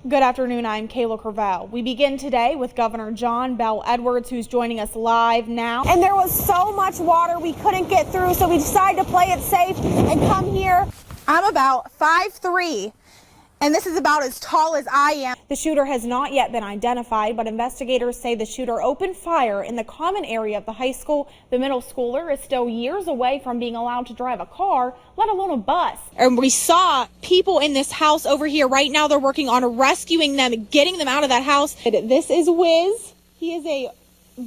Good afternoon, I'm Kayla Courvell. We begin today with Governor John Bell Edwards, who's joining us live now. And there was so much water we couldn't get through, so we decided to play it safe and come here. I'm about 5'3", and this is about as tall as I am. The shooter has not yet been identified, but investigators say the shooter opened fire in the common area of the high school. The middle schooler is still years away from being allowed to drive a car, let alone a bus. And we saw people in this house over here. Right now they're working on rescuing them, getting them out of that house. This is Wiz. He is a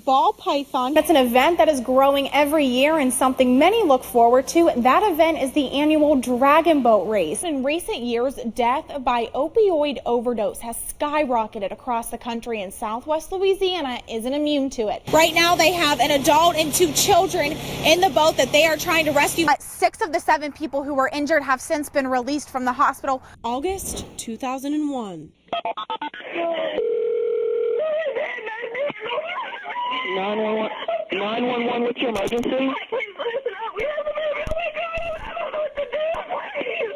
ball python. That's an event that is growing every year and something many look forward to. That event is the annual Dragon Boat Race. In recent years, death by opioid overdose has skyrocketed across the country, and Southwest Louisiana isn't immune to it. Right now they have an adult and 2 children in the boat that they are trying to rescue. 6 of the 7 people who were injured have since been released from the hospital. August 2001. 911, what's your emergency? Please listen up. We have a baby. Oh my God, I don't know what to do. Please.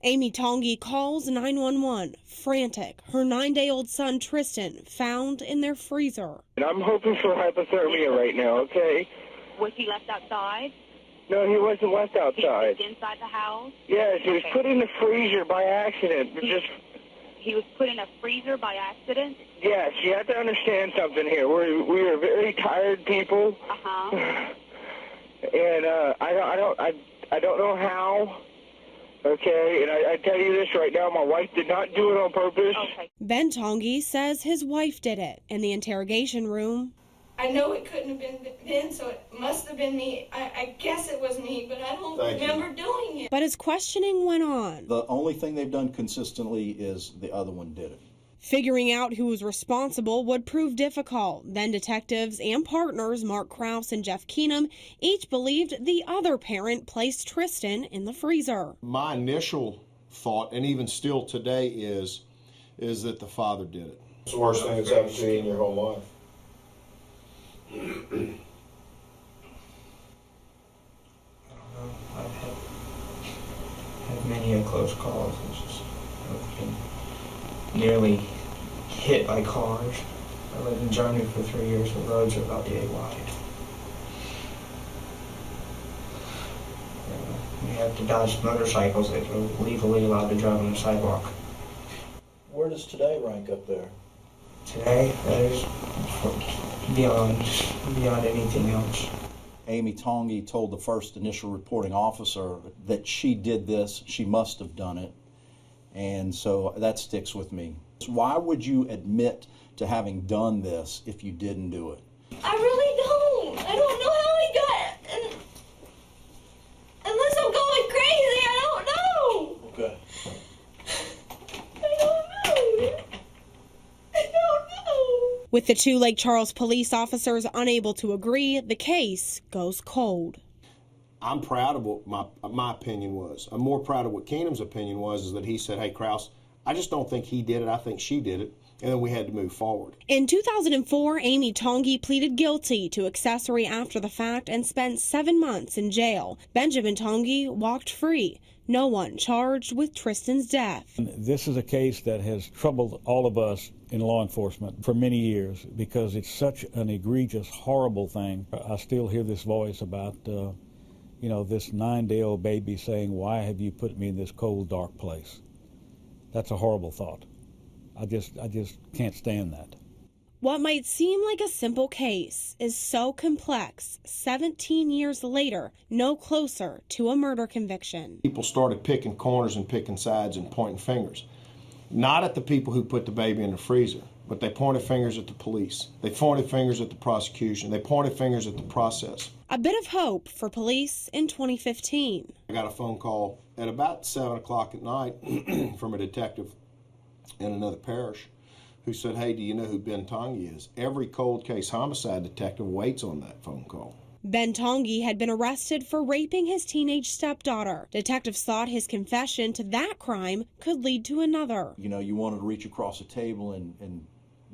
Amy Tongi calls 911, frantic. Her 9-day-old son, Tristan, found in their freezer. And I'm hoping for hypothermia right now, okay? Was he left outside? No, he wasn't left outside. He was inside the house? Yes, he was put in the freezer by accident. He was put in a freezer by accident? Yes, you have to understand something here. We are very tired people. Uh-huh. And I don't know how. Okay, and I tell you this right now, my wife did not do it on purpose. Okay. Ben Tongi says his wife did it. In the interrogation room, I know it couldn't have been Ben, so it must have been me. I guess it was me, but I don't remember doing it. but his questioning went on. The only thing they've done consistently is the other one did it. Figuring out who was responsible would prove difficult. Then detectives and partners, Mark Krause and Jeff Keenum, each believed the other parent placed Tristan in the freezer. My initial thought, and even still today, is that the father did it. It's the worst thing that's happened to you in your whole life. I don't know. I've had many close calls. It's just, I've been nearly hit by cars. I lived in Germany for 3 years. The roads are about yay wide. You have to dodge motorcycles that are legally allowed to drive on the sidewalk. Where does today rank up there? Today, that is beyond anything else. Amy Tongi told the first initial reporting officer that she did this, she must have done it, and so that sticks with me. Why would you admit to having done this if you didn't do it? I really don't. I don't know how I got it. Unless I'm going crazy, I don't know. Okay. I don't know. With the 2 Lake Charles police officers unable to agree, the case goes cold. I'm proud of what my opinion was. I'm more proud of what Keenum's opinion was, is that he said, hey, Krause, I just don't think he did it. I think she did it. And then we had to move forward. In 2004, Amy Tongi pleaded guilty to accessory after the fact and spent 7 months in jail. Benjamin Tongi walked free. No one charged with Tristan's death. This is a case that has troubled all of us in law enforcement for many years because it's such an egregious, horrible thing. I still hear this voice about, this 9-day-old baby saying, why have you put me in this cold, dark place? That's a horrible thought. I just can't stand that. What might seem like a simple case is so complex. 17 years later, no closer to a murder conviction. People started picking corners and picking sides and pointing fingers. Not at the people who put the baby in the freezer, but they pointed fingers at the police. They pointed fingers at the prosecution. They pointed fingers at the process. A bit of hope for police in 2015. I got a phone call at about 7 o'clock at night from a detective in another parish who said, hey, do you know who Ben Tongi is? Every cold case homicide detective waits on that phone call. Ben Tongi had been arrested for raping his teenage stepdaughter. Detectives thought his confession to that crime could lead to another. You wanted to reach across a table and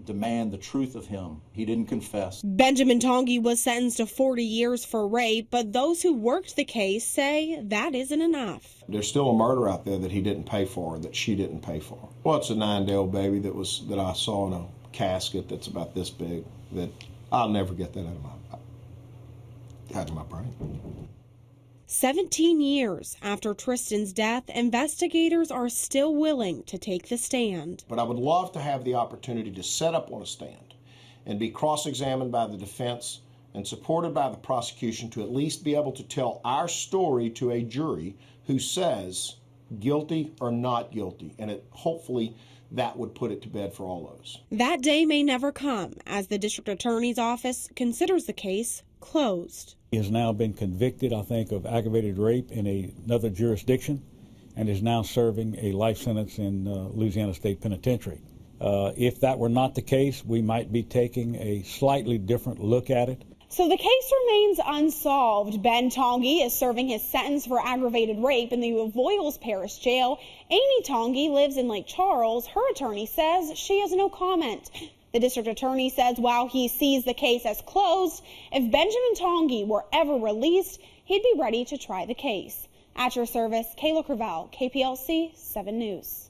demand the truth of him. He didn't confess. Benjamin Tongi was sentenced to 40 years for rape, but those who worked the case say that isn't enough. There's still a murder out there that he didn't pay for, that she didn't pay for. Well, it's a 9-day-old baby that I saw in a casket that's about this big, that I'll never get that out of my brain. 17 years after Tristan's death, investigators are still willing to take the stand. But I would love to have the opportunity to set up on a stand and be cross-examined by the defense and supported by the prosecution to at least be able to tell our story to a jury who says guilty or not guilty. And hopefully that would put it to bed for all those. That day may never come, as the district attorney's office considers the case closed. He has now been convicted, I think, of aggravated rape in another jurisdiction and is now serving a life sentence in Louisiana State Penitentiary. If that were not the case, we might be taking a slightly different look at it. So the case remains unsolved. Ben Tongi is serving his sentence for aggravated rape in the Avoyelles Parish Jail. Amy Tongi lives in Lake Charles. Her attorney says she has no comment. The district attorney says while he sees the case as closed, if Benjamin Tongi were ever released, he'd be ready to try the case. At your service, Kayla Courvell, KPLC 7 News.